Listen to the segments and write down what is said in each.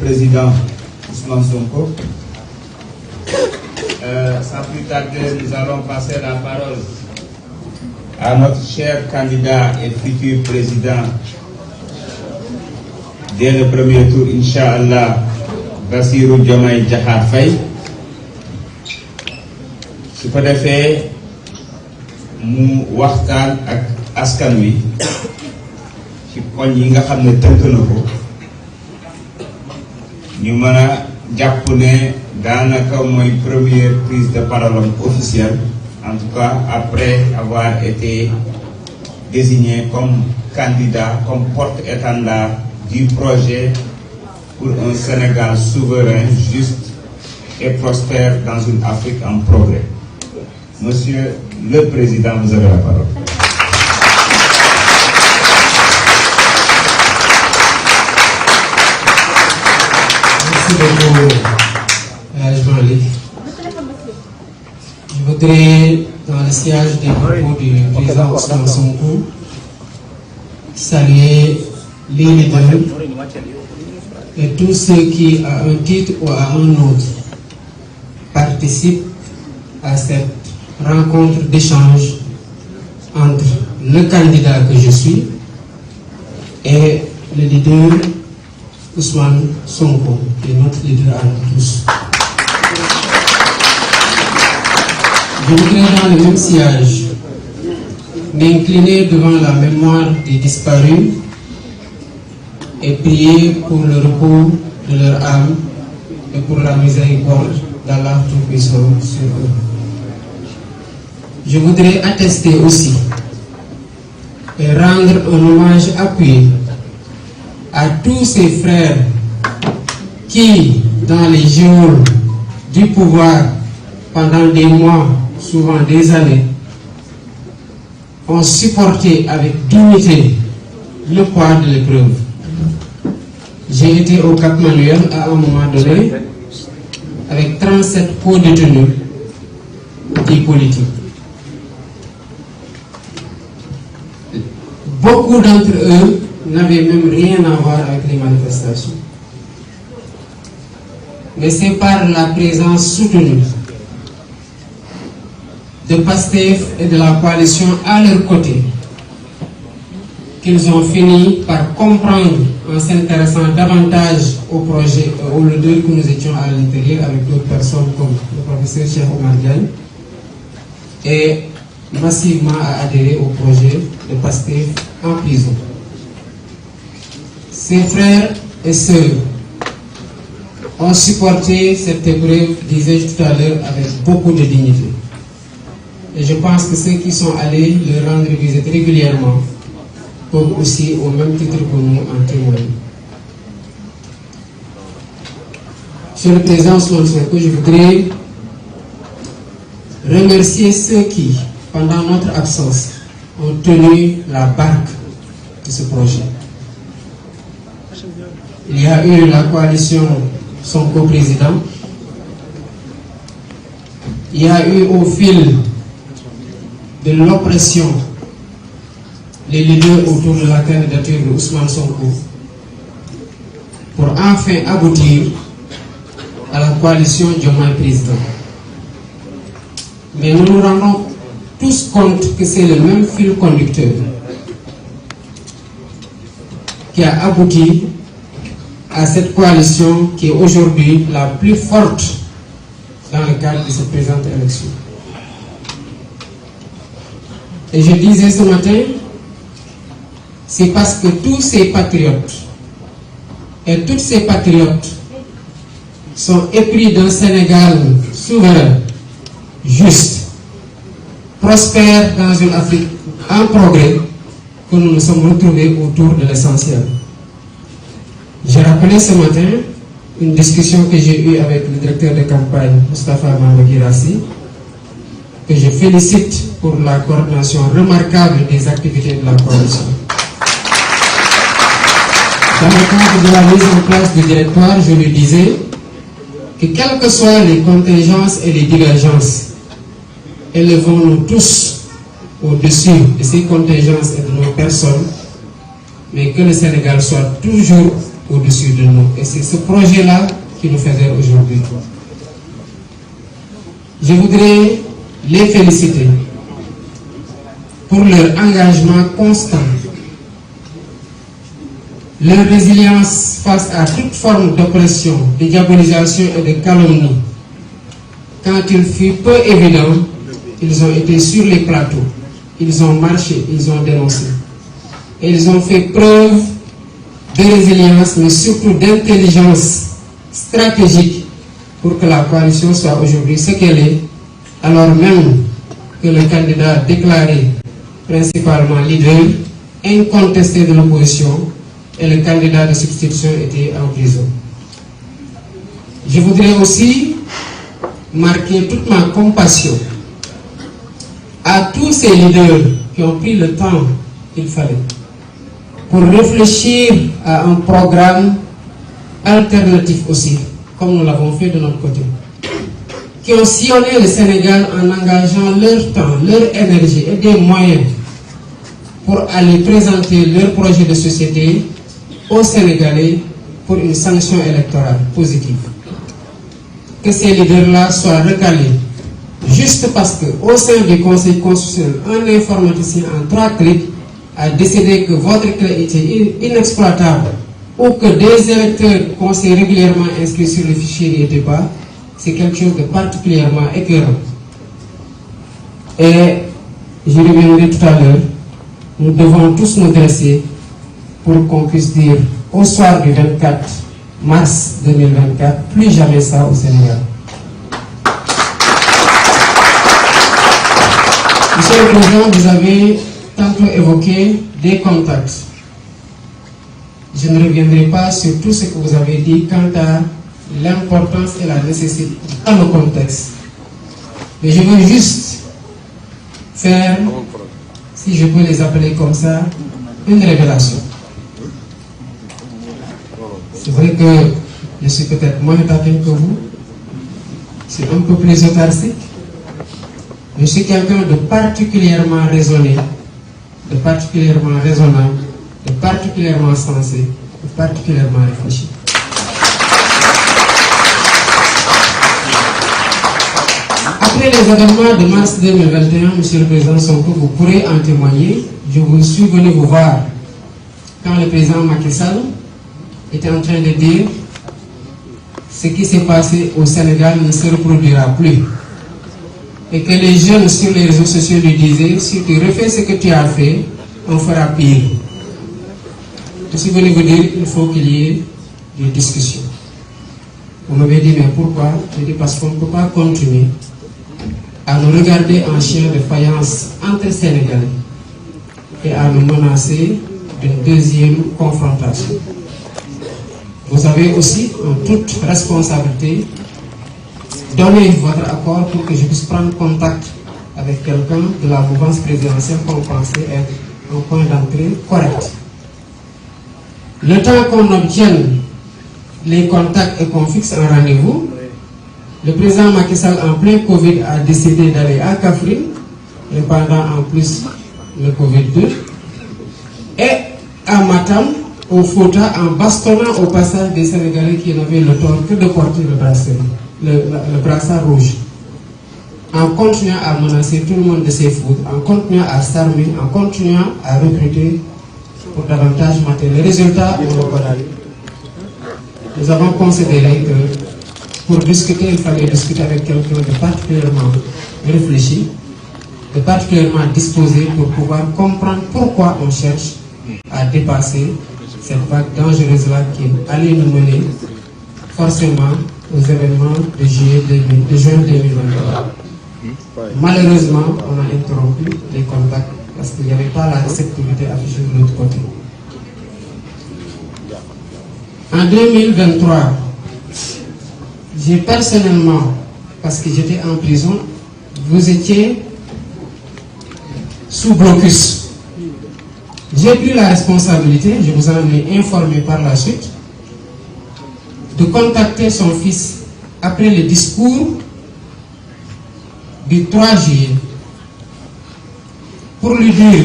Président Ousmane Sonko. Sans plus tarder, nous allons passer la parole à notre cher candidat et futur président dès le premier tour, Inch'Allah, Bassirou Diomaye Diakhar Faye. su ko defee mu waxtaan ak askan wi ci poñ yi nga xam ne tënk na ko ñu mën a jàpp ne daanaka mooy première prise de parole officielle, en tout cas après avoir été désigné comme candidat, comme porte-étendard du projet pour un Sénégal souverain, juste et prospère dans une Afrique en progrès. Monsieur le Président, vous avez la parole. Merci beaucoup, Jean-Luc. Je voudrais, dans le sillage des propos du président Ousmane Sonko, saluer les leaders et tous ceux qui, à un titre ou à un autre, participent à cette rencontre d'échange entre le candidat que je suis et le leader Ousmane Sonko, qui est notre leader à nous tous. Je voudrais, dans le même sillage, m'incliner devant la mémoire des disparus et prier pour le repos de leur âme et pour la miséricorde d'Allah Tout-Puissant sur eux. Je voudrais attester aussi et rendre un hommage appuyé à tous ces frères qui, dans les jours du pouvoir, pendant des mois, souvent des années, ont supporté avec dignité le poids de l'épreuve. J'ai été au Cap Manuel à un moment donné avec 37 co-détenus des politiques. Beaucoup d'entre eux n'avaient même rien à voir avec les manifestations. Mais c'est par la présence soutenue de PASTEF et de la coalition à leur côté qu'ils ont fini par comprendre en s'intéressant davantage au projet, au leader que nous étions à l'intérieur avec d'autres personnes comme le professeur Cheikh Oumar Diagne, et massivement à adhérer au projet de PASTEF en prison. Ses frères et sœurs ont supporté cette épreuve, disais-je tout à l'heure, avec beaucoup de dignité. Et je pense que ceux qui sont allés leur rendre visite régulièrement peuvent aussi, au même titre que nous, en témoigner. Monsieur le Président Ousmane Sonko, je voudrais remercier ceux qui, pendant notre absence, ont tenu la barque de ce projet. Il y a eu la coalition Sonko président. Il y a eu au fil de l'oppression les leaders autour de la candidature de Ousmane Sonko pour enfin aboutir à la coalition Diomaye président. Mais nous nous rendons tous compte que c'est le même fil conducteur qui a abouti à cette coalition qui est aujourd'hui la plus forte dans le cadre de cette présente élection. Et je disais ce matin, c'est parce que tous ces patriotes et toutes ces patriotes sont épris d'un Sénégal souverain, juste, prospère dans une Afrique en progrès, que nous nous sommes retrouvés autour de l'essentiel. J'ai rappelé ce matin une discussion que j'ai eue avec le directeur de campagne, Moustapha Mamagirassi, que je félicite pour la coordination remarquable des activités de la coalition. Dans le cadre de la mise en place du directoire, je lui disais que quelles que soient les contingences et les divergences, élevons-nous tous au-dessus de ces contingences et de nos personnes, mais que le Sénégal soit toujours au-dessus de nous. Et c'est ce projet-là qui nous fédère aujourd'hui. Je voudrais les féliciter pour leur engagement constant, leur résilience face à toute forme d'oppression, de diabolisation et de calomnie. Quand il fut peu évident, ils ont été sur les plateaux, ils ont marché, ils ont dénoncé. Et ils ont fait preuve de résilience, mais surtout d'intelligence stratégique pour que la coalition soit aujourd'hui ce qu'elle est, alors même que le candidat déclaré principalement leader, incontesté de l'opposition, et le candidat de substitution était en prison. Je voudrais aussi marquer toute ma compassion à tous ces leaders qui ont pris le temps qu'il fallait pour réfléchir à un programme alternatif aussi, comme nous l'avons fait de notre côté, qui ont sillonné le Sénégal en engageant leur temps, leur énergie et des moyens pour aller présenter leur projet de société aux Sénégalais pour une sanction électorale positive. Que ces leaders-là soient recalés juste parce qu'au sein du Conseil constitutionnel, un informaticien en 3 clics a décidé que votre clé était inexploitable ou que des électeurs qu'on s'est régulièrement inscrits sur le fichier n'y étaient pas, c'est quelque chose de particulièrement écœurant. Et je reviendrai tout à l'heure, nous devons tous nous dresser pour qu'on puisse dire au soir du 24 mars 2024, plus jamais ça au Sénégal. Monsieur le Président, vous avez tantôt évoqué des contacts. Je ne reviendrai pas sur tout ce que vous avez dit quant à l'importance et la nécessité dans le contexte. Mais je veux juste faire, si je peux les appeler comme ça, une révélation. C'est vrai que je suis peut-être moins taquin que vous, c'est un peu plus autarcique, mais je suis quelqu'un de particulièrement raisonné, de particulièrement raisonnable, de particulièrement sensé, de particulièrement réfléchi. Après les événements de mars 2021, Monsieur le Président Sonko, vous pourrez en témoigner. Je vous suis venu vous voir quand le président Macky Sall était en train de dire ce qui s'est passé au Sénégal ne se reproduira plus. Et que les jeunes sur les réseaux sociaux lui disaient, si tu refais ce que tu as fait, on fera pire. Je suis venu vous dire qu'il faut qu'il y ait des discussions. On m'avait dit, mais pourquoi? J'ai dit, parce qu'on ne peut pas continuer à nous regarder en chien de faïence entre Sénégalais et à nous menacer d'une deuxième confrontation. Vous avez aussi, en toute responsabilité, donné votre accord pour que je puisse prendre contact avec quelqu'un de la mouvance présidentielle qu'on pensait être un point d'entrée correct. Le temps qu'on obtienne les contacts et qu'on fixe un rendez-vous, le président Macky Sall, en plein Covid, a décidé d'aller à Kaffrine, pendant en plus le Covid-2, et à Matam, au Fouta, en bastonnant au passage des Sénégalais qui n'avaient le tort que de porter le brassard rouge, en continuant à menacer tout le monde de ses foudres, en continuant à s'armer, en continuant à recruter pour davantage mater. Les résultats, on le connaît. Nous avons considéré que pour discuter, il fallait discuter avec quelqu'un de particulièrement réfléchi, de particulièrement disposé pour pouvoir comprendre pourquoi on cherche à dépasser cette vague dangereuse-là qui allait nous mener forcément aux événements de juin 2023. Malheureusement, on a interrompu les contacts parce qu'il n'y avait pas la réceptivité affichée de l'autre côté. En 2023, j'ai personnellement, parce que j'étais en prison, vous étiez sous blocus. J'ai pris la responsabilité, je vous en ai informé par la suite, de contacter son fils après le discours du 3 juillet pour lui dire,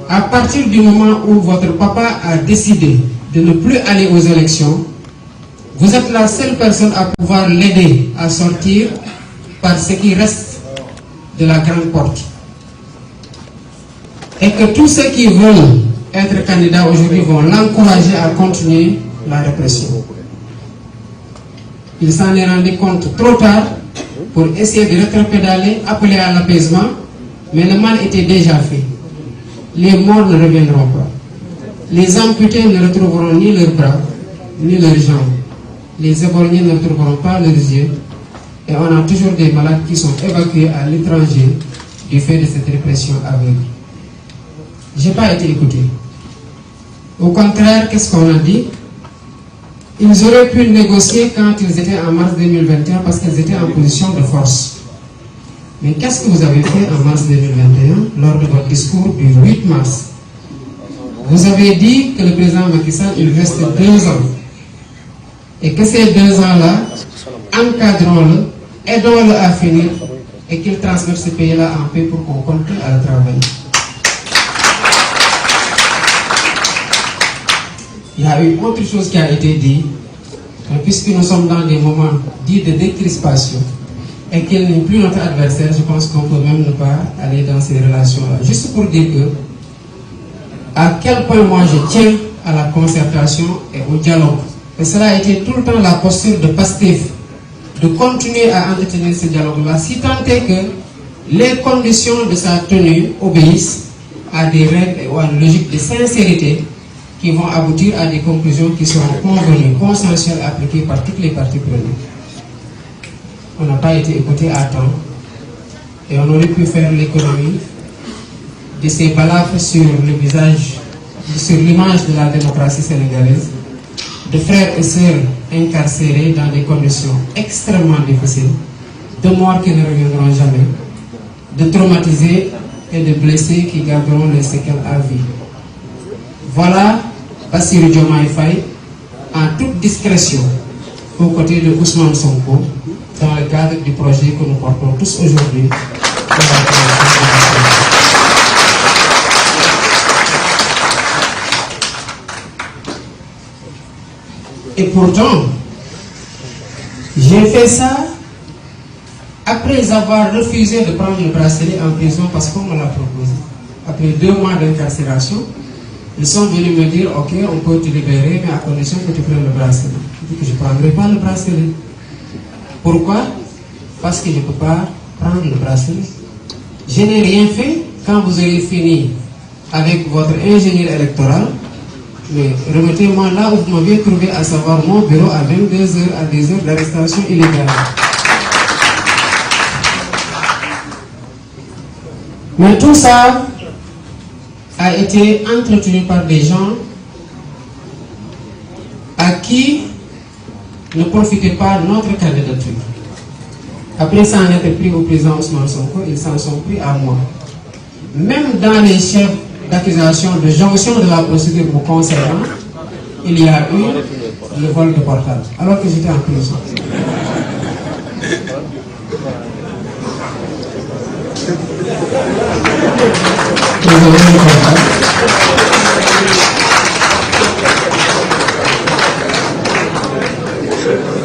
à partir du moment où votre papa a décidé de ne plus aller aux élections, vous êtes la seule personne à pouvoir l'aider à sortir par ce qui reste de la grande porte. Et que tous ceux qui veulent être candidats aujourd'hui vont l'encourager à continuer la répression. Il s'en est rendu compte trop tard pour essayer de rétropédaler, appeler à l'apaisement, mais le mal était déjà fait. Les morts ne reviendront pas. Les amputés ne retrouveront ni leurs bras, ni leurs jambes. Les éborgnés ne retrouveront pas leurs yeux. Et on a toujours des malades qui sont évacués à l'étranger du fait de cette répression aveugle. Je n'ai pas été écouté. Au contraire, qu'est-ce qu'on a dit? Ils auraient pu négocier quand ils étaient en mars 2021 parce qu'ils étaient en position de force. Mais qu'est-ce que vous avez fait en mars 2021 lors de votre discours du 8 mars? Vous avez dit que le président Macky Sall, il reste 2 ans. Et que ces 2 ans-là, encadrons-le, aidons-le à finir et qu'il transmette ce pays-là en paix pour qu'on continue à le travailler. Il y a eu autre chose qui a été dit, puisque nous sommes dans des moments dits de décrispation et qu'il n'est plus notre adversaire, je pense qu'on peut même ne pas aller dans ces relations-là. Juste pour dire que, à quel point moi je tiens à la concertation et au dialogue. Et cela a été tout le temps la posture de Pastef, de continuer à entretenir ce dialogue-là, si tant est que les conditions de sa tenue obéissent à des règles et à une logique de sincérité qui vont aboutir à des conclusions qui seront convenues, consensuelles, appliquées par toutes les parties prenantes. On n'a pas été écouté à temps et on aurait pu faire l'économie de ces balafres sur le visage, sur l'image de la démocratie sénégalaise, de frères et sœurs incarcérés dans des conditions extrêmement difficiles, de morts qui ne reviendront jamais, de traumatisés et de blessés qui garderont les séquelles à vie. Voilà Bassirou Diomaye Faye en toute discrétion aux côtés de Ousmane Sonko dans le cadre du projet que nous portons tous aujourd'hui. Et pourtant, j'ai fait ça après avoir refusé de prendre le bracelet en prison parce qu'on me l'a proposé. Après 2 mois d'incarcération, ils sont venus me dire, ok, on peut te libérer, mais à condition que tu prennes le bracelet. Je dis que je ne prendrai pas le bracelet. Pourquoi? Parce que je ne peux pas prendre le bracelet. Je n'ai rien fait. Quand vous aurez fini avec votre ingénieur électoral, mais remettez-moi là où vous m'aviez trouvé, à savoir mon bureau à 22h, à des heures d'arrestation illégale. Mais tout ça a été entretenu par des gens à qui ne profitait pas notre candidature. Après, ça en était pris au président Ousmane Sonko, ils s'en sont pris à moi. Même dans les chefs d'accusation de jonction de la procédure me concernant, il y a eu le vol de portable, alors que j'étais en prison.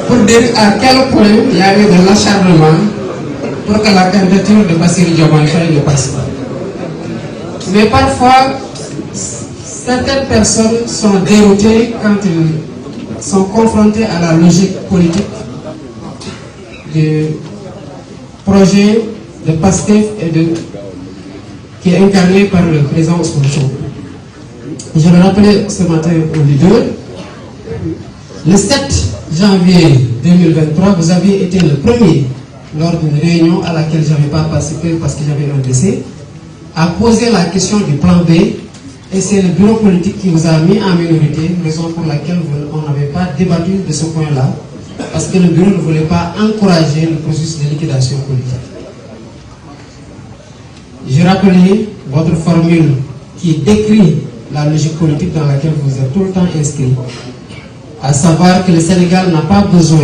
Pour dire à quel point il y a eu de l'acharnement pour que la candidature de Bassirou Diomaye Faye ne passe pas. Mais parfois, certaines personnes sont déroutées quand ils sont confrontés à la logique politique du projet de Pastef qui est incarné par le président Ousmane Sonko. Je le rappelais ce matin au leader, le 7 janvier 2023, vous aviez été le premier, lors d'une réunion à laquelle je n'avais pas participé parce que j'avais un décès, à poser la question du plan B, et c'est le bureau politique qui vous a mis en minorité, raison pour laquelle on n'avait pas débattu de ce point-là, parce que le bureau ne voulait pas encourager le processus de liquidation politique. Je rappelais votre formule qui décrit la logique politique dans laquelle vous êtes tout le temps inscrit, à savoir que le Sénégal n'a pas besoin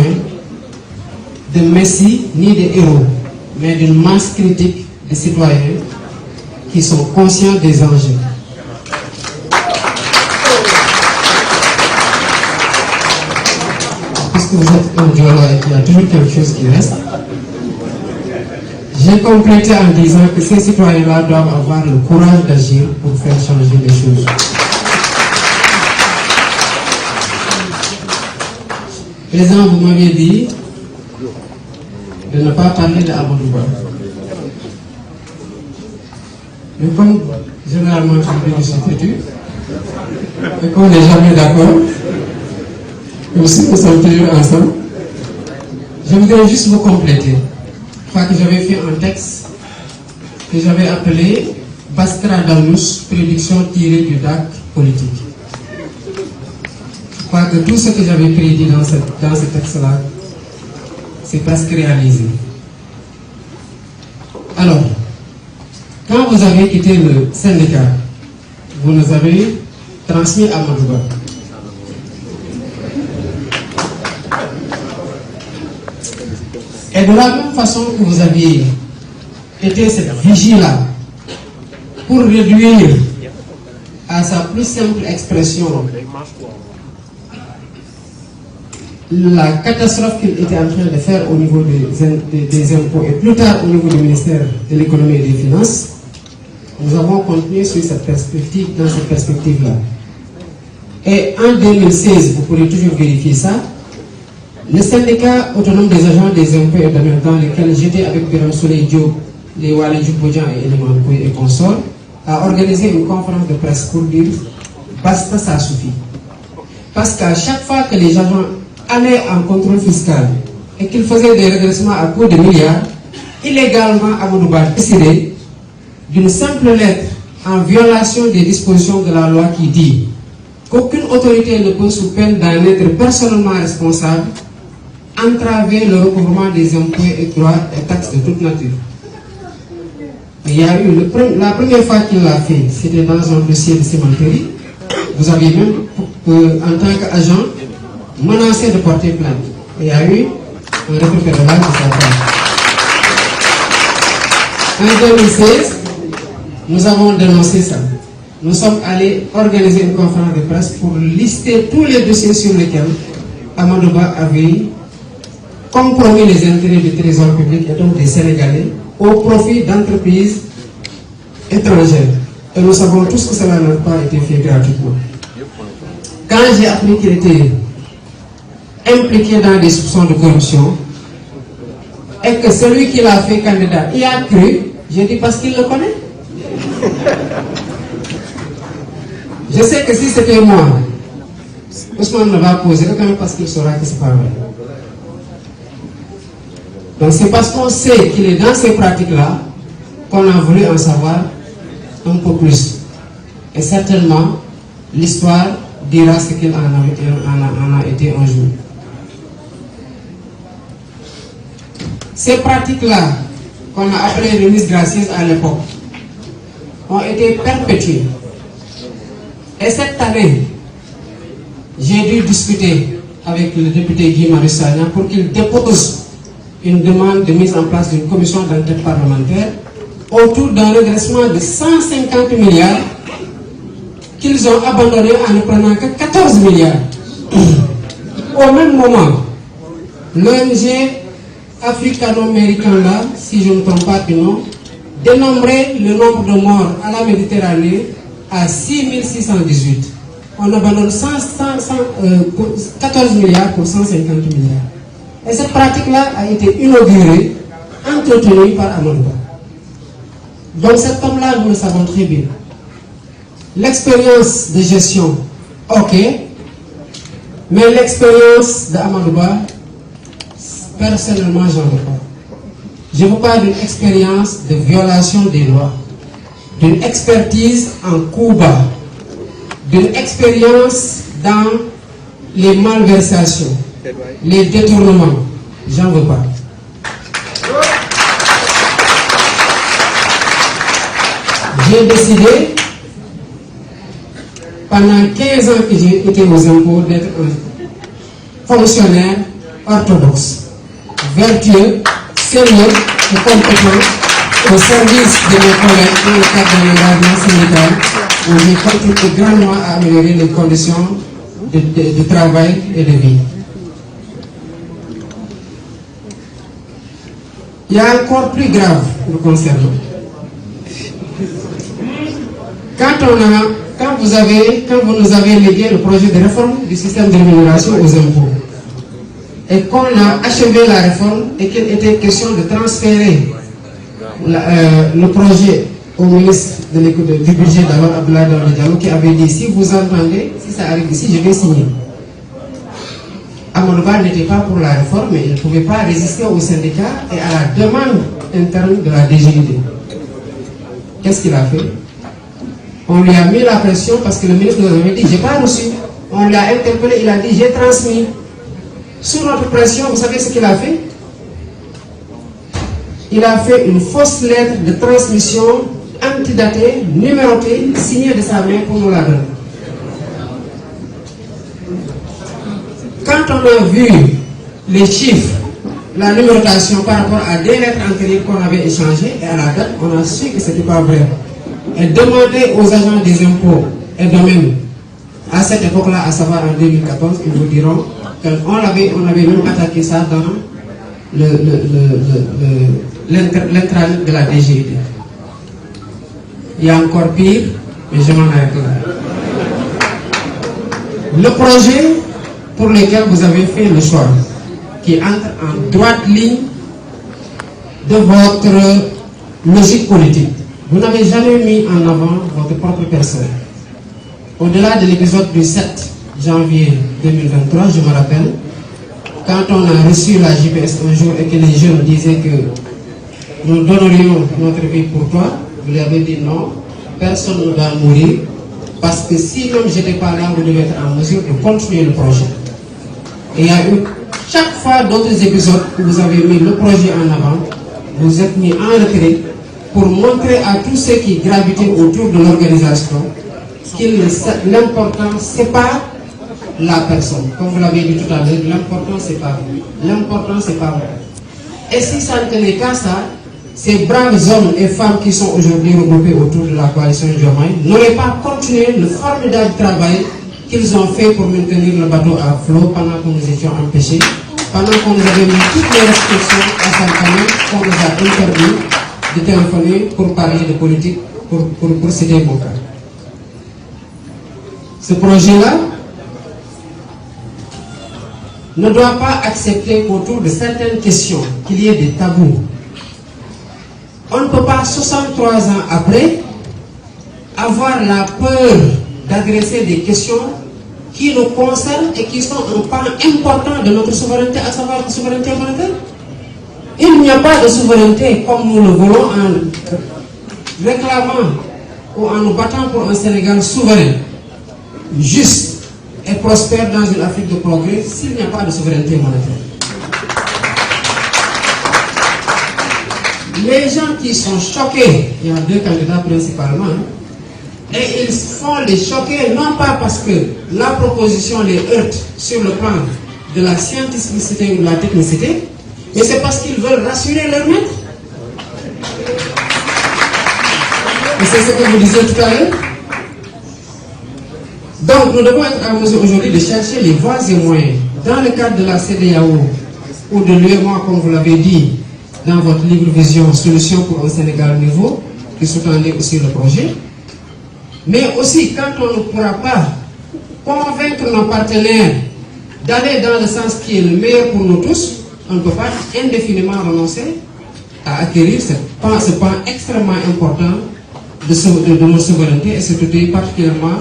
de messie ni de héros, mais d'une masse critique de citoyens qui sont conscients des enjeux. puisque vous êtes un Joola et qu'il y a toujours quelque chose qui reste, j'ai complété en disant que ces citoyens-là doivent avoir le courage d'agir pour faire changer les choses. Président, vous m'aviez dit de ne pas parler de Amadou Ba. Mais comme généralement je suis têtu, et qu'on n'est jamais d'accord, même si nous sommes toujours ensemble, je voudrais juste vous compléter. Je crois que j'avais fait un texte que j'avais appelé Baskra Dalous, prédiction tirée du DAC politique. Je crois que tout ce que j'avais prédit dans ce texte-là, c'est presque réalisé. Alors, quand vous avez quitté le syndicat, vous nous avez transmis à Amadou Ba. Et de la même façon que vous aviez été cette vigie-là pour réduire à sa plus simple expression la catastrophe qu'il était en train de faire au niveau des impôts et plus tard au niveau du ministère de l'économie et des finances, nous avons continué sur cette perspective, dans cette perspective-là. Et en 2016, vous pourrez toujours vérifier ça, le syndicat autonome des agents des impôts et domaines dans lequel j'étais avec Birame Souleye Diop, les Waly Diouf Bodian et Elimane Pouye et consorts, a organisé une conférence de presse pour dire basta, ça suffit. Parce qu'à chaque fois que les agents allaient en contrôle fiscal et qu'ils faisaient des redressements à coût de milliards, illégalement Amadou Ba décidé d'une simple lettre en violation des dispositions de la loi qui dit qu'aucune autorité ne peut, sous peine d'en être personnellement responsable, entraver le recouvrement des impôts et droits et taxes de toute nature. Il y a eu la première fois qu'il l'a fait, c'était dans un dossier de cimenterie. Vous aviez même, en tant qu'agent, menacé de porter plainte. Il y a eu un rétropédalage de sa part. En 2016, nous avons dénoncé ça. Nous sommes allés organiser une conférence de presse pour lister tous les dossiers sur lesquels Amadou Ba avait compromis les intérêts du trésor public et donc des Sénégalais au profit d'entreprises étrangères. Et nous savons tous que cela n'a pas été fait gratuitement. Quand j'ai appris qu'il était impliqué dans des soupçons de corruption et que celui qui l'a fait candidat y a cru, j'ai dit parce qu'il le connaît. Je sais que si c'était moi, Ousmane ne va poser aucun parce qu'il saura que c'est pas vrai. Donc c'est parce qu'on sait qu'il est dans ces pratiques-là qu'on a voulu en savoir un peu plus. Et certainement, l'histoire dira ce qu'il en a été un jour. Ces pratiques-là, qu'on a appelées remises gracieuses à l'époque, ont été perpétuées. Et cette année, j'ai dû discuter avec le député Guy Marius Sagna pour qu'il dépose une demande de mise en place d'une commission d'enquête parlementaire autour d'un redressement de 150 milliards qu'ils ont abandonné en ne prenant que 14 milliards. Au même moment, l'ONG africano-américain là, si je ne me trompe pas du nom, dénombrait le nombre de morts à la Méditerranée à 6618. On abandonne 14 milliards pour 150 milliards. Et cette pratique-là a été inaugurée, entretenue par Amadou Ba. Donc cet homme-là, nous le savons très bien. L'expérience de gestion, ok, mais l'expérience d'Amadou Ba, personnellement, j'en veux pas. Je vous parle d'une expérience de violation des lois, d'une expertise en coup bas, d'une expérience dans les malversations, les détournements. J'en veux pas. J'ai décidé, pendant 15 ans que j'ai été aux impôts, d'être un fonctionnaire orthodoxe, vertueux, sérieux et compétent au service de mes collègues dans le cadre de l'engagement syndical où j'ai contribué grandement à améliorer les conditions de travail et de vie. Il y a encore plus grave le concernant. Quand vous nous avez légué le projet de réforme du système de rémunération aux impôts, et qu'on a achevé la réforme et qu'il était question de transférer le projet au ministre du budget d'abord Abdoulaye Daouda Diallo, qui avait dit si vous entendez, si ça arrive ici, je vais signer. Amadou Ba n'était pas pour la réforme, mais il ne pouvait pas résister aux syndicats et à la demande interne de la DGID. Qu'est-ce qu'il a fait? On lui a mis la pression parce que le ministre nous avait dit j'ai pas reçu. On l'a interpellé, il a dit j'ai transmis. Sous notre pression, vous savez ce qu'il a fait? Il a fait une fausse lettre de transmission antidatée, numérotée, signée de sa main pour nous la donner. Quand on a vu les chiffres, la numérotation par rapport à des lettres antérieures qu'on avait échangées et à la date, on a su que ce n'était pas vrai. Et demander aux agents des impôts et domaines à cette époque-là, à savoir en 2014, ils vous diront qu'on avait même attaqué ça dans l'intranet de la DGID. Il y a encore pire, mais je m'en arrête là. Le projet pour lequel vous avez fait le choix, qui entre en droite ligne de votre logique politique. Vous n'avez jamais mis en avant votre propre personne. Au-delà de l'épisode du 7 janvier 2023, je me rappelle, quand on a reçu la JPS un jour et que les jeunes disaient que nous donnerions notre vie pour toi, vous lui avez dit non, personne ne va mourir, parce que si même je n'étais pas là, vous devez être en mesure de continuer le projet. Et il y a eu chaque fois d'autres épisodes où vous avez mis le projet en avant, vous êtes mis en retrait pour montrer à tous ceux qui gravitaient autour de l'organisation que l'important, ce n'est pas la personne. Comme vous l'avez dit tout à l'heure, l'important, ce n'est pas vous. L'important, ce n'est pas vous. Et si ça ne tenait qu'à ça, ces braves hommes et femmes qui sont aujourd'hui regroupés autour de la coalition Diomaye n'auraient pas continué le formidable travail qu'ils ont fait pour maintenir le bateau à flot pendant que nous étions empêchés, pendant qu'on nous avait mis toutes les restrictions à Saint-Denis, qu'on nous a interdit de téléphoner pour parler de politique, pour citer mon cas. Ce projet-là ne doit pas accepter qu'autour de certaines questions, qu'il y ait des tabous. On ne peut pas, 63 ans après, avoir la peur d'adresser des questions qui nous concernent et qui sont un pan important de notre souveraineté, à savoir la souveraineté monétaire. Il n'y a pas de souveraineté comme nous le voulons en réclamant ou en nous battant pour un Sénégal souverain, juste et prospère dans une Afrique de progrès s'il n'y a pas de souveraineté monétaire. Les gens qui sont choqués, il y a deux candidats principalement, et ils font les choquer non pas parce que la proposition les heurte sur le plan de la scientificité ou de la technicité, mais c'est parce qu'ils veulent rassurer leur maître. Et c'est ce que je vous disais tout à l'heure. Donc nous devons être en mesure aujourd'hui de chercher les voies et moyens dans le cadre de la CEDEAO ou de l'UEMOA, comme vous l'avez dit dans votre livre Vision, Solutions pour un Sénégal nouveau, qui sous-tendait aussi le projet. Mais aussi, quand on ne pourra pas convaincre nos partenaires d'aller dans le sens qui est le meilleur pour nous tous, on ne peut pas indéfiniment renoncer à acquérir ce pan extrêmement important de nos souverainetés, et c'est particulièrement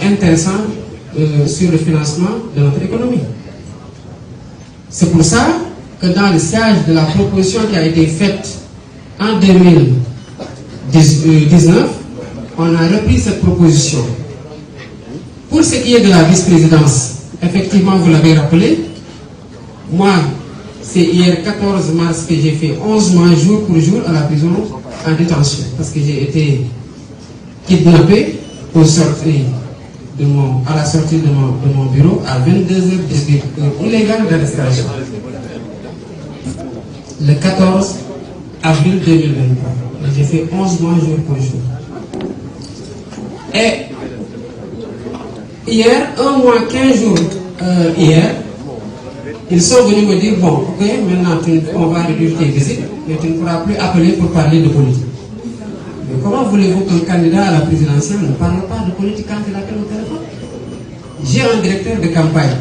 intéressant sur le financement de notre économie. C'est pour ça que dans le sillage de la proposition qui a été faite en 2019, on a repris cette proposition. Pour ce qui est de la vice-présidence, effectivement, vous l'avez rappelé, moi, c'est hier 14 mars que j'ai fait 11 mois jour pour jour à la prison en détention, parce que j'ai été kidnappé à la sortie de mon bureau à 22h18, illégale d'arrestation. Le 14 avril 2023. J'ai fait 11 mois jour pour jour. Et hier, 1 mois, 15 jours hier, ils sont venus me dire, bon, ok, maintenant on va réduire tes visites, mais tu ne pourras plus appeler pour parler de politique. Mais comment voulez-vous qu'un candidat à la présidentielle ne parle pas de politique quand il appelle au téléphone? J'ai un directeur de campagne,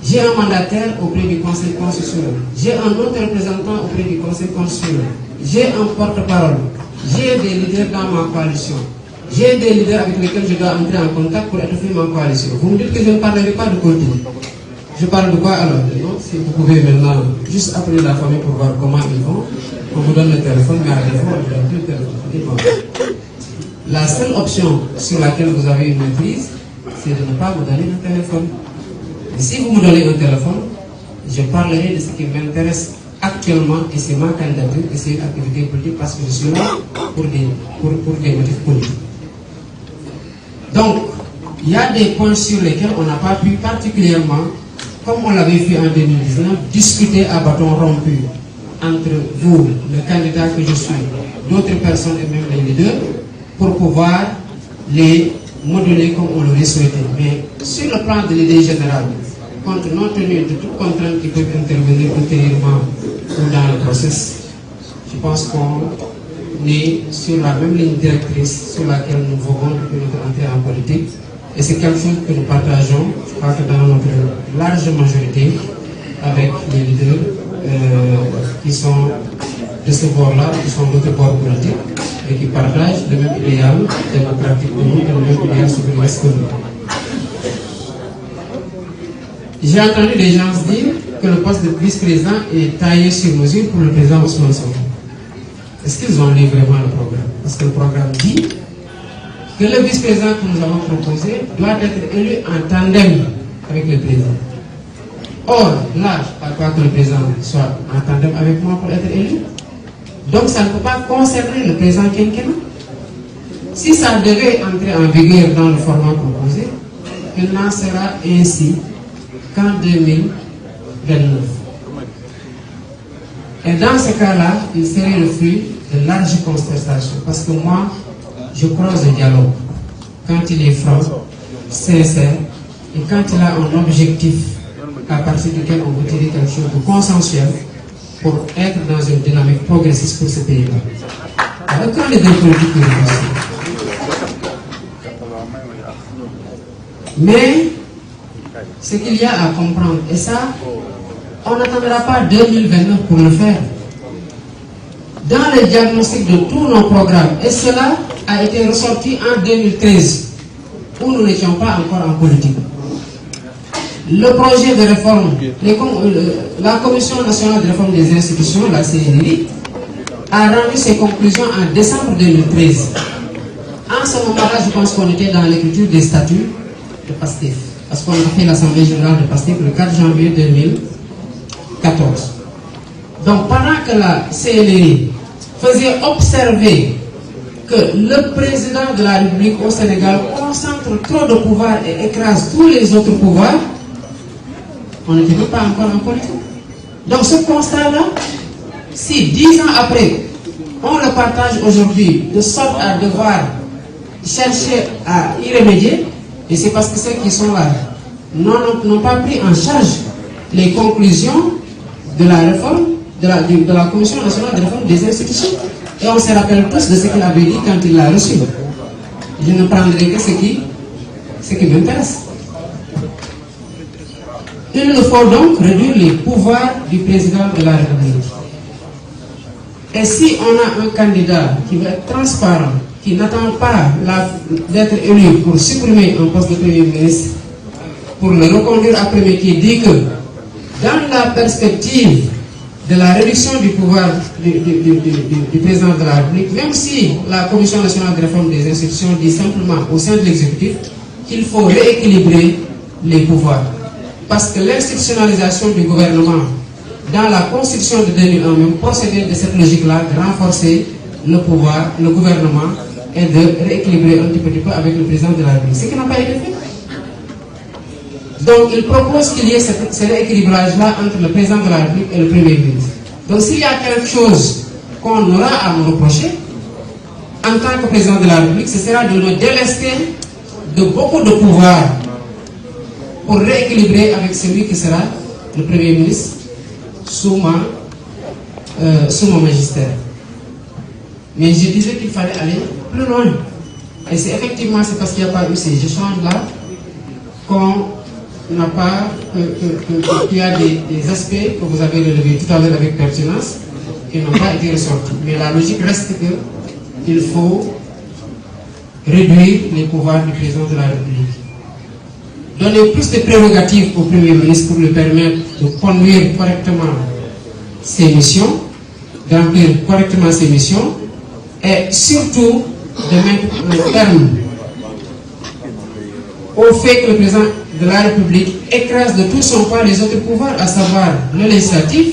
j'ai un mandataire auprès du Conseil constitutionnel, j'ai un autre représentant auprès du Conseil constitutionnel, j'ai un porte-parole, j'ai des leaders dans ma coalition, j'ai des leaders avec lesquels je dois entrer en contact pour étoffer ma coalition. Vous me dites que je ne parlerai pas de politique. Je parle de quoi alors? Non, si vous pouvez maintenant juste appeler la famille pour voir comment ils vont, on vous donne le téléphone, mais à défaut, on vous donne plus le téléphone. La seule option sur laquelle vous avez une maîtrise, c'est de ne pas vous donner un téléphone. Et si vous me donnez un téléphone, je parlerai de ce qui m'intéresse actuellement, et c'est ma candidature, et c'est une activité politique, parce que je suis là pour des motifs politiques. Donc, il y a des points sur lesquels on n'a pas pu particulièrement, comme on l'avait fait en 2019, discuter à bâton rompu entre vous, le candidat que je suis, d'autres personnes et même les leaders, pour pouvoir les moduler comme on l'aurait souhaité. Mais sur le plan de l'idée générale, compte non tenu de toutes contraintes qui peuvent intervenir ultérieurement ou dans le processus, je pense qu'on est sur la même ligne directrice sur laquelle nous voulons depuis notre entrée en politique. Et c'est quelque chose que nous partageons, je crois que dans notre large majorité, avec les leaders qui sont de ce bord-là, qui sont d'autres bords politiques, et qui partagent le même idéal démocratique que nous, et le même idéal souverainiste que nous. J'ai entendu des gens dire que le poste de vice-président est taillé sur mesure pour le président Ousmane Sonko. Est-ce qu'ils ont lu vraiment le programme? Parce que le programme dit que le vice-président que nous avons proposé doit être élu en tandem avec le président. Or, là, je ne crois pas que le président soit en tandem avec moi pour être élu. Donc, ça ne peut pas concerner le président quinquennat. Si ça devait entrer en vigueur dans le format proposé, il n'en sera ainsi qu'en 2029. Et dans ce cas-là, il serait le fruit de larges concertations. Parce que moi, je crois au dialogue. Quand il est franc, sincère, et quand il a un objectif à partir duquel on veut tirer quelque chose de consensuel pour être dans une dynamique progressiste pour ce pays-là. Alors, quand les deux politiques mais ce qu'il y a à comprendre, et ça, on n'attendra pas 2029 pour le faire. Dans le diagnostic de tous nos programmes, et cela a été ressorti en 2013, où nous n'étions pas encore en politique. Le projet de réforme, la Commission nationale de réforme des institutions, la CNRI, a rendu ses conclusions en décembre 2013. En ce moment-là, je pense qu'on était dans l'écriture des statuts de PASTEF, parce qu'on a fait l'Assemblée générale de PASTEF le 4 janvier 2014. Donc, pendant que la CNRI faisait observer que le président de la République au Sénégal concentre trop de pouvoir et écrase tous les autres pouvoirs, on n'était pas encore en politique. Donc ce constat-là, si 10 ans après, on le partage aujourd'hui, de sorte à devoir chercher à y remédier, et c'est parce que ceux qui sont là n'ont pas pris en charge les conclusions de la réforme, de la Commission nationale de réforme des institutions. Et on se rappelle tous de ce qu'il avait dit quand il l'a reçu. Je ne prendrai que ce qui m'intéresse. Il nous faut donc réduire les pouvoirs du président de la République. Et si on a un candidat qui va être transparent, qui n'attend pas d'être élu pour supprimer un poste de Premier ministre, pour le reconduire après, mais qui dit que dans la perspective de la réduction du pouvoir du président de la République, même si la Commission nationale de réforme des institutions dit simplement au sein de l'exécutif qu'il faut rééquilibrer les pouvoirs. Parce que l'institutionnalisation du gouvernement dans la Constitution de 2001 même procédait de cette logique-là, de renforcer le pouvoir, le gouvernement, et de rééquilibrer un petit peu avec le président de la République. Ce qui n'a pas été fait. Donc il propose qu'il y ait ce rééquilibrage-là entre le président de la République et le Premier ministre. Donc s'il y a quelque chose qu'on aura à nous reprocher, en tant que président de la République, ce sera de nous délester de beaucoup de pouvoir pour rééquilibrer avec celui qui sera le Premier ministre sous mon magistère. Mais je disais qu'il fallait aller plus loin. Et c'est effectivement parce qu'il n'y a pas eu ces échanges-là qu'on n'a pas, qu'il y a des aspects que vous avez relevés tout à l'heure avec pertinence qui n'ont pas été ressortis. Mais la logique reste qu'il faut réduire les pouvoirs du président de la République. Donner plus de prérogatives au Premier ministre pour lui permettre de conduire correctement ses missions, d'remplir correctement ses missions, et surtout de mettre un terme au fait que le président de la République écrase de tout son poids les autres pouvoirs, à savoir le législatif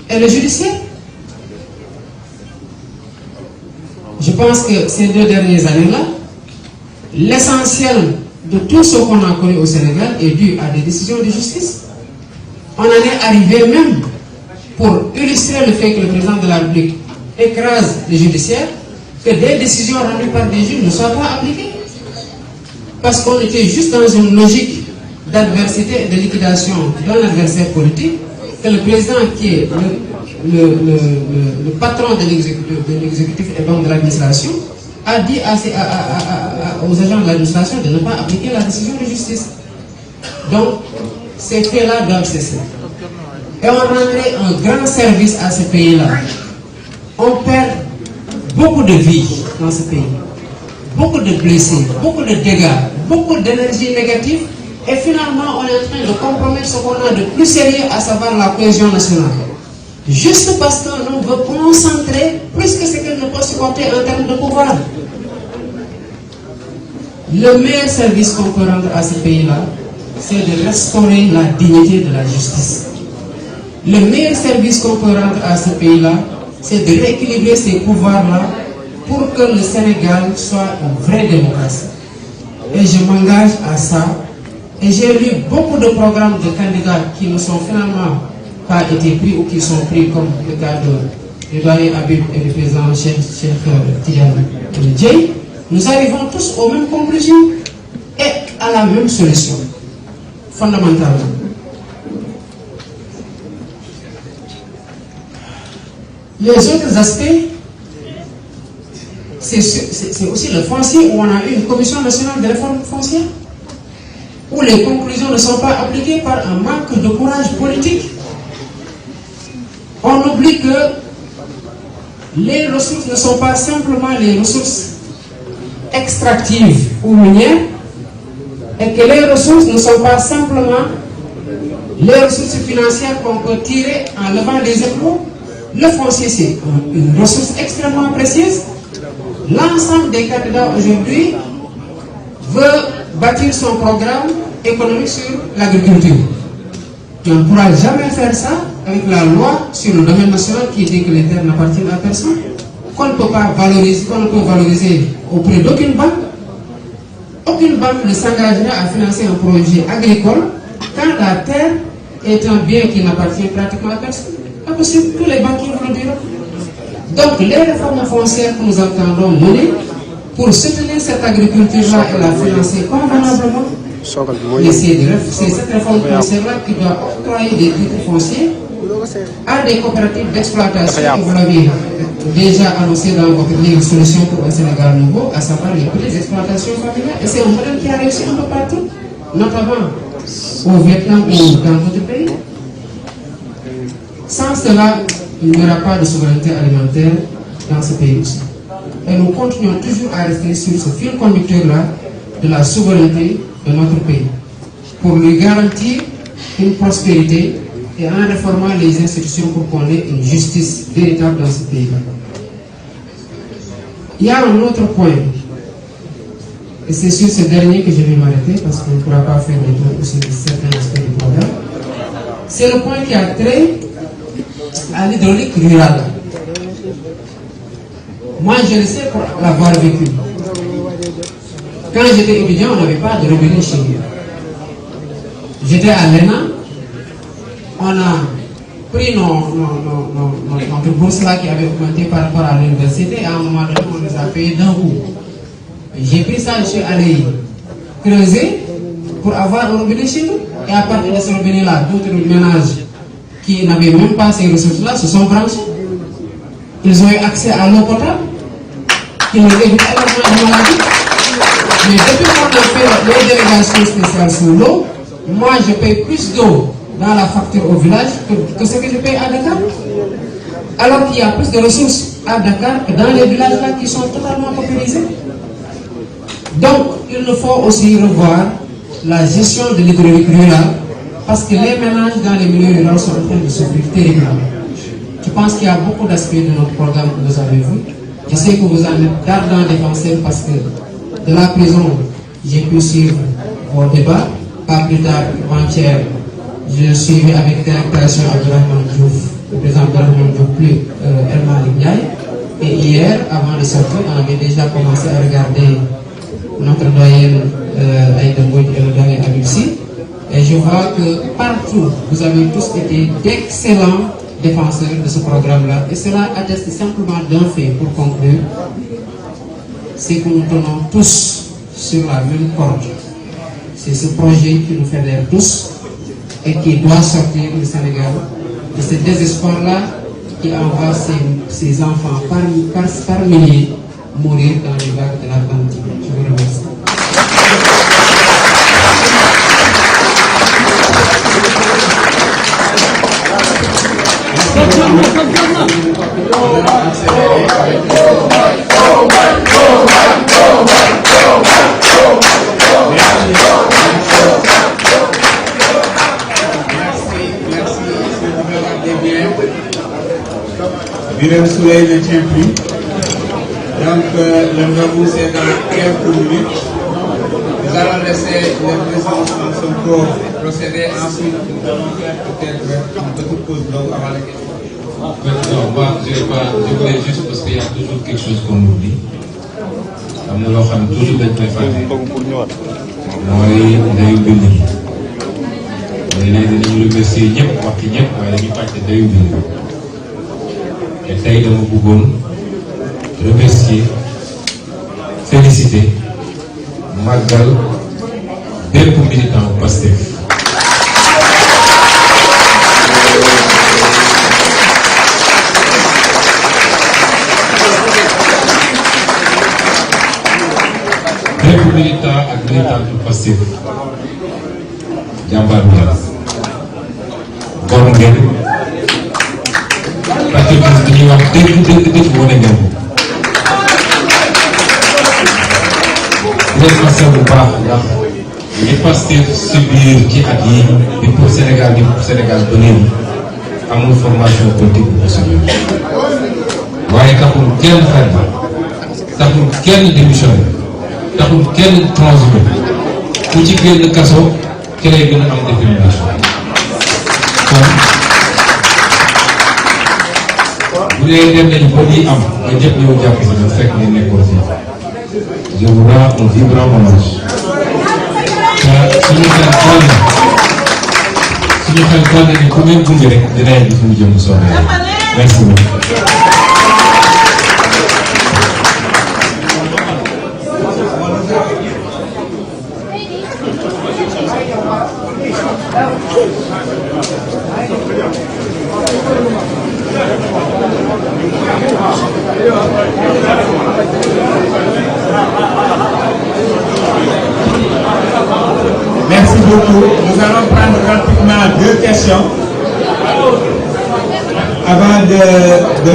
et le judiciaire. Je pense que ces 2 dernières années-là, l'essentiel de tout ce qu'on a connu au Sénégal est dû à des décisions de justice. On en est arrivé même, pour illustrer le fait que le président de la République écrase les judiciaires, que des décisions rendues par des juges ne soient pas appliquées. Parce qu'on était juste dans une logique d'adversité et de liquidation d'un adversaire politique, que le président qui est le patron de l'exécutif et donc de l'administration a dit aux agents de l'administration de ne pas appliquer la décision de justice. Donc, ces faits-là doivent cesser. Et on rendrait un grand service à ce pays-là. On perd beaucoup de vies dans ce pays, beaucoup de blessés, beaucoup de dégâts, beaucoup d'énergie négative, et finalement on est en train de compromettre ce qu'on a de plus sérieux, à savoir la cohésion nationale. Juste parce qu'on veut concentrer plus que ce qu'elle ne peut supporter en termes de pouvoir. Le meilleur service qu'on peut rendre à ce pays-là, c'est de restaurer la dignité de la justice. Le meilleur service qu'on peut rendre à ce pays-là, c'est de rééquilibrer ces pouvoirs-là pour que le Sénégal soit une vraie démocratie. Et je m'engage à ça. Et j'ai lu beaucoup de programmes de candidats qui ne sont finalement pas été pris ou qui sont pris, comme le cas de doyen Habib et du président Cheikh Tidiane Dièye. Nous arrivons tous aux mêmes conclusions et à la même solution, fondamentalement. Les autres aspects, c'est aussi le foncier, où on a eu une commission nationale de réforme foncière, où les conclusions ne sont pas appliquées par un manque de courage politique. On oublie que les ressources ne sont pas simplement les ressources extractives ou minières, et que les ressources ne sont pas simplement les ressources financières qu'on peut tirer en levant les impôts. Le foncier, c'est une ressource extrêmement précieuse. L'ensemble des candidats aujourd'hui veut bâtir son programme économique sur l'agriculture. Et on ne pourra jamais faire ça avec la loi sur le domaine national qui dit que les terres n'appartiennent à personne, qu'on ne peut pas valoriser, qu'on ne peut valoriser auprès d'aucune banque. Aucune banque ne s'engagera à financer un projet agricole quand la terre est un bien qui n'appartient pratiquement à personne. Impossible, tous les banquiers vous le diront. Donc les réformes foncières que nous entendons mener pour soutenir cette agriculture-là et la financer convenablement, c'est cette réforme foncière-là qui doit octroyer des titres fonciers à des coopératives d'exploitation que vous l'avez déjà annoncé dans votre livre Solution pour un Sénégal nouveau, à savoir les petites exploitations familiales. Et c'est un modèle qui a réussi un peu partout, notamment au Vietnam ou dans d'autres pays. Sans cela, il n'y aura pas de souveraineté alimentaire dans ce pays aussi. Et nous continuons toujours à rester sur ce fil conducteur-là de la souveraineté de notre pays, pour lui garantir une prospérité et en réformant les institutions pour qu'on ait une justice véritable dans ce pays-là. Il y a un autre point, et c'est sur ce dernier que je vais m'arrêter parce qu'on ne pourra pas faire le tour aussi de certains aspects du problème. C'est le point qui a trait à l'hydraulique rurale. Moi, je le sais pour l'avoir vécu. Quand j'étais étudiant, on n'avait pas de robinet chez nous. J'étais à l'ENA, on a pris notre bourse là qui avait augmenté par rapport à l'université, et à un moment donné, on nous a payé d'un coup. J'ai pris ça, je suis allé creuser pour avoir un robinet chez nous. Et à partir de ce moment-là, d'autres ménages qui n'avaient même pas ces ressources-là se sont branchés. Ils ont eu accès à l'eau potable, qui nous évite énormément de maladies. Mais depuis qu'on a fait les délégations spéciales sur l'eau, moi je paye plus d'eau dans la facture au village que ce que je paye à Dakar. Alors qu'il y a plus de ressources à Dakar que dans les villages là qui sont totalement paupérisés. Donc il nous faut aussi revoir la gestion de l'économie rurale parce que les ménages dans les milieux ruraux sont en train de souffrir terriblement. Je pense qu'il y a beaucoup d'aspects de notre programme que vous avez vu. Je sais que vous en êtes d'ardents défenseurs parce que de la prison, j'ai pu suivre vos débats. Pas plus tard qu'avant-hier, je suivais avec délectation Abdourahmane Diouf, le président Abdourahmane Diouf, plus El Malick Ndiaye. Et hier, avant de sortir, on avait déjà commencé à regarder notre doyenne Aïda Mbodj et le doyen Habib Sy. Et je vois que partout, vous avez tous été d'excellents défenseurs de ce programme-là. Et cela atteste simplement d'un fait, pour conclure, c'est que nous tenons tous sur la même corde. C'est ce projet qui nous fédère tous et qui doit sortir du Sénégal de ce désespoir-là qui envoie ces enfants par milliers mourir dans les vagues de l'Atlantique. Je vous remercie. Birame Souleye ne tient plus. Donc le rendez-vous c'est dans quelques minutes. Nous allons laisser le président Sonko procéder. Ensuite, nous allons faire peut-être une petite pause avant la question. Non, moi je voulais juste parce qu'il y a toujours quelque chose qu'on oublie. am na loo xam ne toujours dañ koy fàtte mooy ndeyu bind bi léeg-léeg dinañu remercier ñëpp wax ci ñëpp waaye dañuy fàtte ndeyu bind bi te tey dama bëggoon remercier féliciter màggal bépp militant bu Pastef. bépp militant ak militant bu Pastef jàmbaar bi la góor ngeen patriotisme bi ñuy wax dëgg wane ngeen ko. leen masa bu baax ndax li Pastef subir ci at yi di pour Sénégal ba léegi amul formation politique bu ko subir waaye taxul kenn xarit taxul kenn démissionné taxul kenn transhumé ku ci génn kaso ki lay gën a am détermination kon bu dee dem nañ ba lii am nga ñëpp ñëw jàpp si ñu fekk ne nekkoon fii je vous rends un vibrant hommage te suñu xel toll na ni ku ngeen gunge rek dinañ gis mu jëm soobee merci beaucoup. Merci beaucoup. Nous allons prendre rapidement 2 questions avant de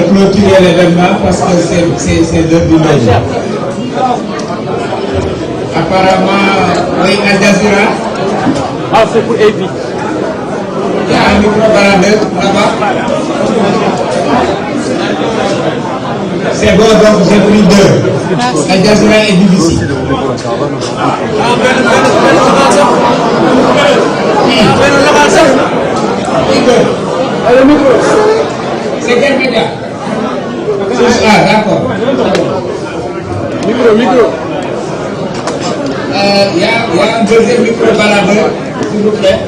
clôturer l'événement parce que c'est l'heure du logis. Apparemment, oui, Al Jazeera. Ah, c'est pour AP. Il y a un micro-baladeur là-bas. C'est bon, donc j'ai pris 2. Al Jazeera et BBC. Le micro. C'est quel média? Ah, d'accord. Micro. Il y a un deuxième micro-baladeur, s'il vous plaît.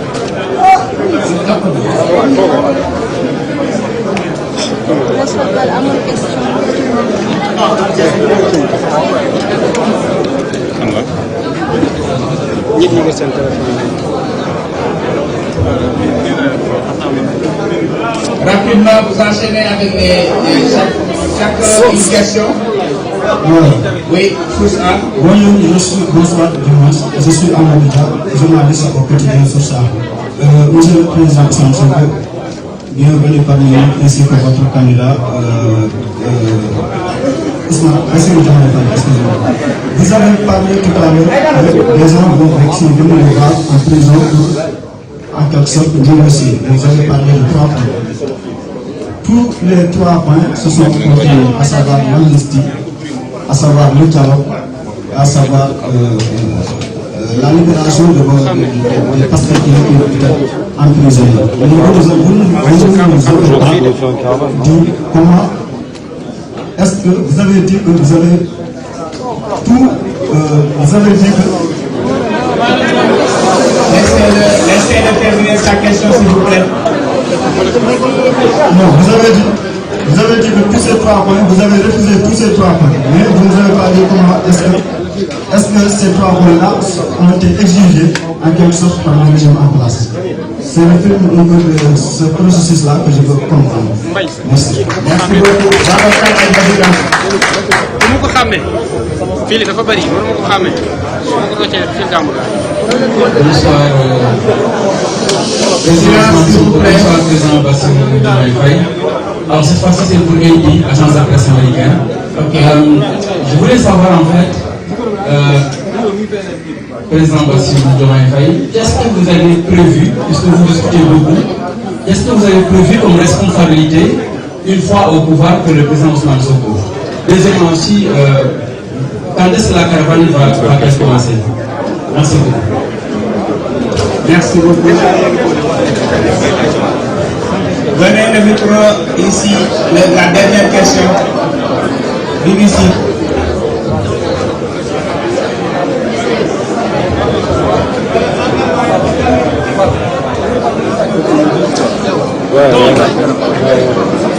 Ñi nga seen téléphone Rapidement, vous enchaînez avec chaque une question. Oui, Source A. Bonjour, bonsoir, je suis Amadouja, journaliste au quotidien Source A. Monsieur le Président Sonko, bienvenue parmi nous, ainsi que votre candidat, excusez-moi. Vous avez parlé tout à l'heure avec des gens qui sont venus le voir en prison pour, en quelque sorte, négocier. Vous avez parlé de 3 points. Tous les 3 points se sont contenus, à savoir l'amnistie, à savoir le dialogue, à savoir la libération des pasteurs qui étaient emprisonnés. Vous nous avez dit comment est-ce que vous avez dit que vous avez tout, vous avez dit que... Laissez-le terminer sa question, s'il vous plaît. Non, vous avez dit que tous ces 3 points, vous avez refusé tous ces 3 points, mais vous ne nous avez pas dit comment est-ce que ces 3 points-là ont été exigés en quelque sorte par le régime en place. C'est le fait de ce processus-là que je veux comprendre. Merci. Merci beaucoup. Bonsoir, Président Bassirou Diomaye Faye. Alors cette fois-ci c'est pour AID, Agence de la presse américaine. Je voulais savoir en fait, Président Bassirou Diomaye Faye, qu'est-ce que vous avez prévu, puisque vous discutez beaucoup, qu'est-ce que vous avez prévu comme responsabilité une fois au pouvoir que le président Ousmane Sonko? Deuxièmement aussi, quand est-ce que la caravane va commencer? Merci beaucoup. Merci beaucoup. Venez le micro ici, la dernière question. BBC.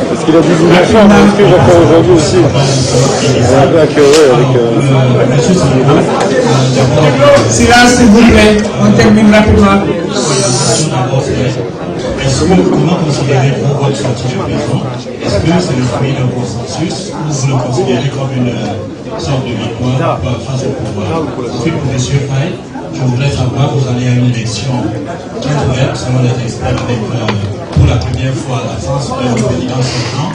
Parce qu'il a 19 ans, parce que j'entends aujourd'hui aussi. C'est un peu accuré avec... Silence, s'il vous plaît, on termine rapidement. Comment considérez-vous votre sortie de prison? Est-ce que c'est le fruit d'un consensus ou vous le considérez comme une sorte de victoire face au pouvoir? Ensuite, pour M. Faye, je voudrais savoir, vous allez à une élection très ouverte, selon les experts, avec pour la première fois la France d'un président sortant.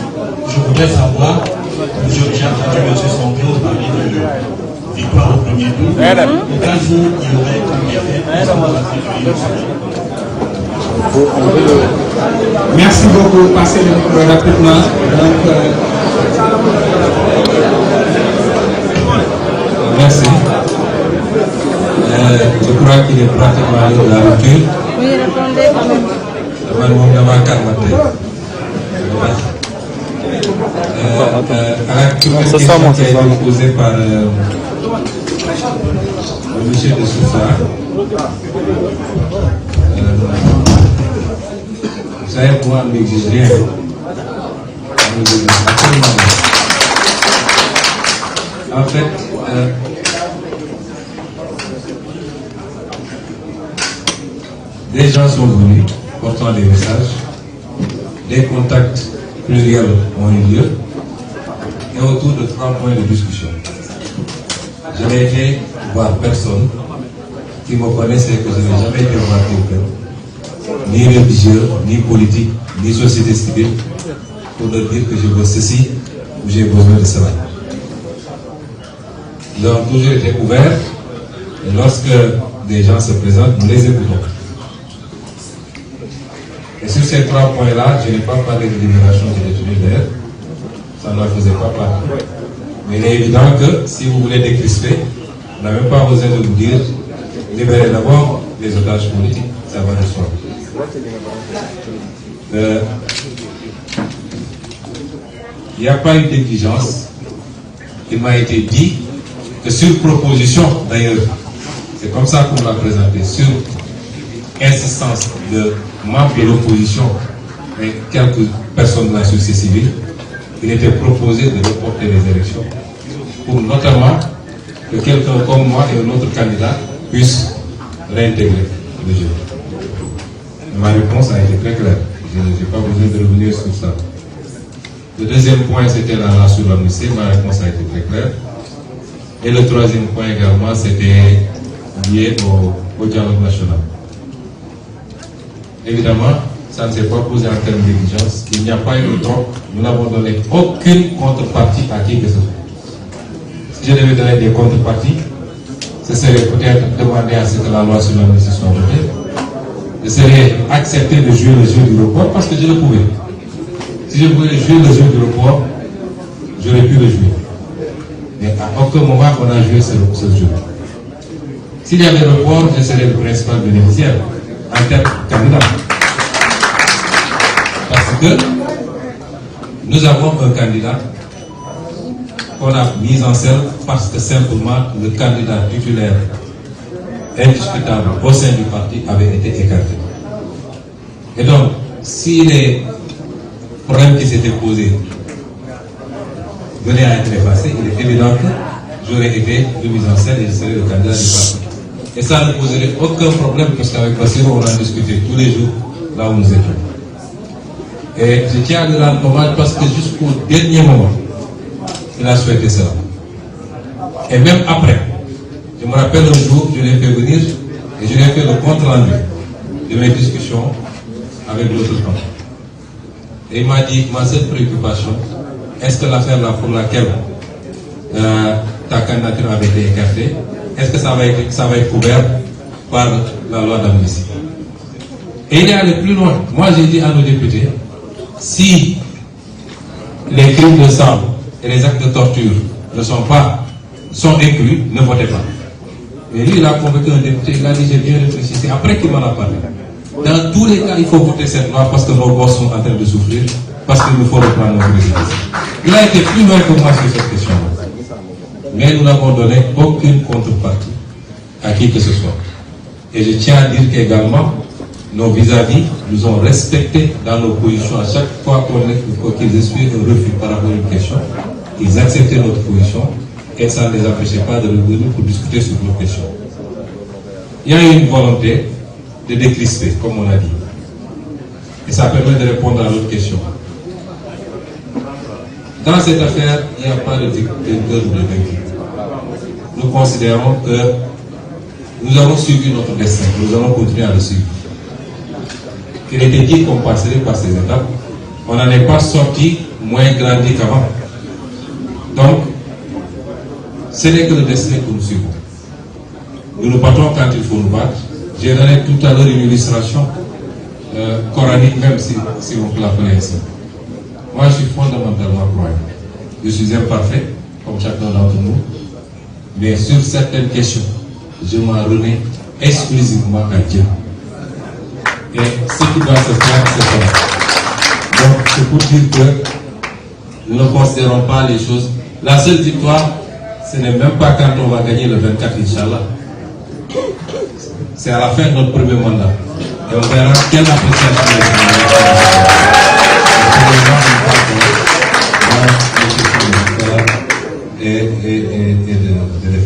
Je voudrais savoir, j'ai entendu M. Sonko parler de victoire au premier tour. Au cas où il y aurait comme effet, Merci beaucoup. Passez le micro rapidement. Merci. Je crois qu'il est pratiquement à l'heure de la rupture. Oui, répondez quand même. À la question qui a été posée par le monsieur de Sousa, vous savez, moi, on n'exige rien. En fait, des gens sont venus portant des messages, des contacts pluriels ont eu lieu, et autour de 3 points de discussion. Je n'ai été voir personne qui me connaissait, que je n'ai jamais été voir quelqu'un, ni religieux, ni politique, ni société civile, pour leur dire que je veux ceci ou j'ai besoin de cela. Ils ont toujours été ouverts, et lorsque des gens se présentent, nous les écoutons. Et sur ces 3 points-là, je n'ai pas parlé de libération des détenus d'air, ça n'en faisait pas partie. Mais il est évident que si vous voulez décrisper, on n'a même pas besoin de vous dire libérez d'abord les otages politiques, ça va de soi. Il n'y a pas eu d'exigence. Il m'a été dit que sur proposition, d'ailleurs, c'est comme ça qu'on l'a présenté, sur insistance de membres de l'opposition et quelques personnes de la société civile, il était proposé de reporter les élections pour notamment que quelqu'un comme moi et un autre candidat puissent réintégrer le jeu. Ma réponse a été très claire. Je n'ai pas besoin de revenir sur ça. Le deuxième point, c'était la loi sur l'amnistie. Ma réponse a été très claire. Et le troisième point également, c'était lié au dialogue national. Évidemment, ça ne s'est pas posé en termes d'exigence. Il n'y a pas eu de troc. Nous n'avons donné aucune contrepartie à qui que ce soit. Si je devais donner des contreparties, ce serait peut-être demander à ce que la loi sur l'amnistie soit votée. Je serais accepté de jouer le jeu du report parce que je le pouvais. Si je voulais jouer le jeu du report, j'aurais pu le jouer. Mais à aucun moment on a joué ce jeu. S'il y avait report, je serais le principal bénéficiaire en tant que candidat. Parce que nous avons un candidat qu'on a mis en scène parce que simplement le candidat titulaire indiscutable au sein du parti avait été écarté. Et donc, si les problèmes qui s'étaient posés venaient à être effacés, il est évident que j'aurais été remis en scène et je serais le candidat du parti. Et ça ne poserait aucun problème parce qu'avec Bassirou, on a discuté tous les jours là où nous étions. Et je tiens à lui rendre hommage parce que jusqu'au dernier moment, il a souhaité cela. Et même après, je me rappelle un jour, je l'ai fait venir et je lui ai fait le compte rendu de mes discussions avec l'autre camp. Et il m'a dit, ma seule préoccupation, est-ce que l'affaire là pour laquelle ta candidature avait été écartée, est-ce que ça va être couvert par la loi d'amnistie? Et il est allé plus loin. Moi j'ai dit à nos députés, si les crimes de sang et les actes de torture sont inclus, ne votez pas. Et lui, il a convaincu un député, il a dit, j'ai bien réfléchi. C'est après qu'il m'en a parlé. Dans tous les cas, il faut voter cette loi parce que nos gosses sont en train de souffrir, parce qu'il nous faut reprendre nos résidences. Il a été plus loin que moi sur cette question-là. Mais nous n'avons donné aucune contrepartie à qui que ce soit. Et je tiens à dire qu'également, nos vis-à-vis nous ont respectés dans nos positions. À chaque fois qu'ils expriment un refus par rapport à une question, ils acceptaient notre position et ça ne les empêchait pas de revenir pour discuter sur nos questions. Il y a eu une volonté de décrisper, comme on a dit. Et ça permet de répondre à l'autre question. Dans cette affaire, il n'y a pas de dictateur ou de vaincu. Nous considérons que nous avons suivi notre destin, nous allons continuer à le suivre. Il était dit qu'on passerait par ces étapes. On n'en est pas sorti moins grandi qu'avant. Donc, ce n'est que le destin que nous suivons. Nous nous battons quand il faut nous battre. J'ai donné tout à l'heure une illustration coranique, même si on peut l'appeler ainsi. Moi, je suis fondamentalement croyant. Je suis imparfait, comme chacun d'entre nous. Mais sur certaines questions, je m'en remets exclusivement à Dieu. Et ce qui doit se faire, c'est ça. Donc, c'est pour dire que nous ne considérons pas les choses. La seule victoire, ce n'est même pas quand on va gagner le 24, Inch'Allah. C'est à la fin de notre premier mandat. Et on verra quelle appréciation de faire.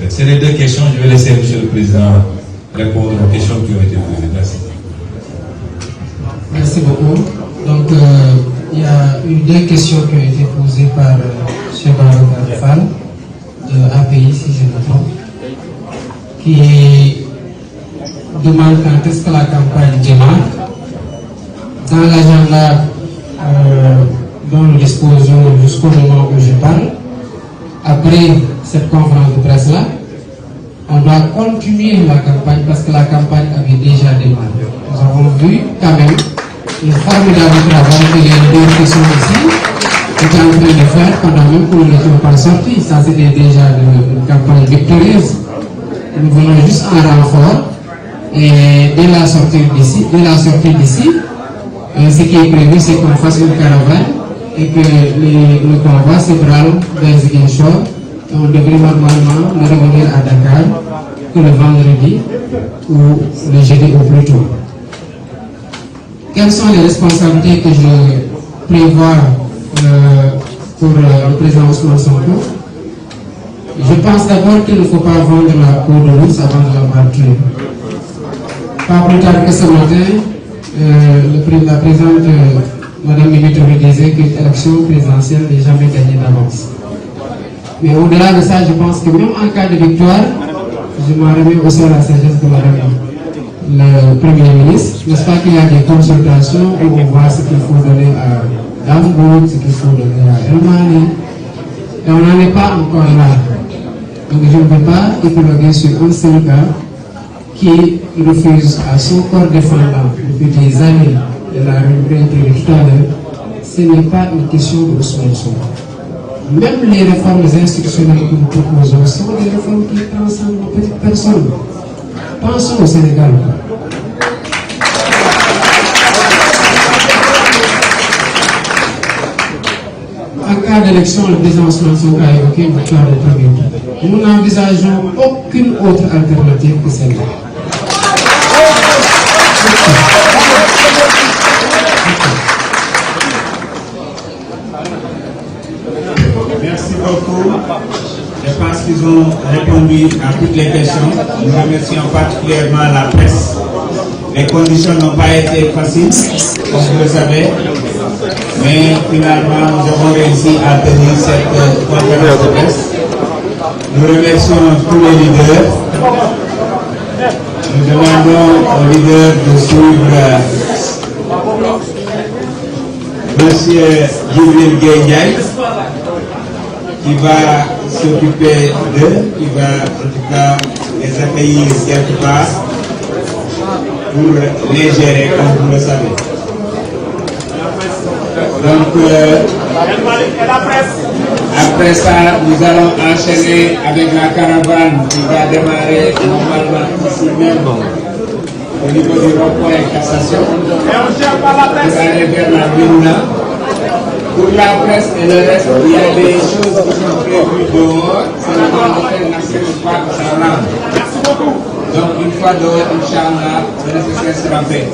C'est les deux questions. Je vais laisser M. le Président répondre aux questions qui ont été posées. Merci. Merci beaucoup. Donc, il y a eu deux questions qui ont été posées par M. Barouk Fall de API, si je me trompe, qui demande quand est-ce que la campagne démarre. Dans l'agenda dont nous disposons jusqu'au moment où je parle, après cette conférence de presse-là, on doit continuer la campagne parce que la campagne avait déjà démarré. Nous avons vu quand même le formidable travail que les leaders qui sont ici étaient en train de faire pendant même que nous n'étions pas sortis. Ça, c'était déjà une campagne victorieuse. Nous venons juste en renfort et dès la sortie d'ici, ce qui est prévu, c'est qu'on fasse une caravane et que le convoi se brale vers Ziguinchor. On devrait normalement le revenir à Dakar que le vendredi ou le jeudi au plus tôt. Quelles sont les responsabilités que je prévois pour le président Ousmane Sonko? Je pense d'abord qu'il ne faut pas vendre la peau de l'ours avant de la battre. Pas plus tard que ce matin, la présidente Madame Mimi Touré disait que l'élection présidentielle n'est jamais gagnée d'avance. Mais au-delà de ça, je pense que même en cas de victoire, je m'en remets aussi à la sagesse de Madame le Premier ministre. N'est-ce pas qu'il y a des consultations où on voit ce qu'il faut donner à Damboud, ce qu'il faut donner à Elmane, et on n'en est pas encore là. Donc je ne veux pas épiloguer sur un seul cas qui refuse à son corps défendant depuis des années, de la rubrique tout à l'heure. Ce n'est pas une question de Ousmane Sonko. Même les réformes institutionnelles que nous proposons sont des réformes qui transcendent nos petites personnes. Pensons au Sénégal. En cas d'élection, le président Ousmane Sonko a évoqué une victoire de premier tour. Nous n'envisageons aucune autre alternative que celle-là. Merci beaucoup. Je pense qu'ils ont répondu à toutes les questions. Nous remercions particulièrement la presse. Les conditions n'ont pas été faciles, comme vous le savez. Mais finalement, nous avons réussi à tenir cette conférence de presse. Nous remercions tous les leaders. Nous demandons aux leaders de suivre M. Djibril Gueye, qui va s'occuper d'eux, qui va en tout cas les accueillir quelque part pour les gérer, comme vous le savez. Donc, après ça, nous allons enchaîner avec la caravane qui va démarrer normalement ici même, au niveau du rond-point Cassation, pour aller vers la Médina. Pour la presse et le reste, il y a des choses qui sont prévues dehors. C'est le temps de faire l'accès au parc Charlam. Donc, une fois dehors, Inch'Allah, le nécessaire sera fait.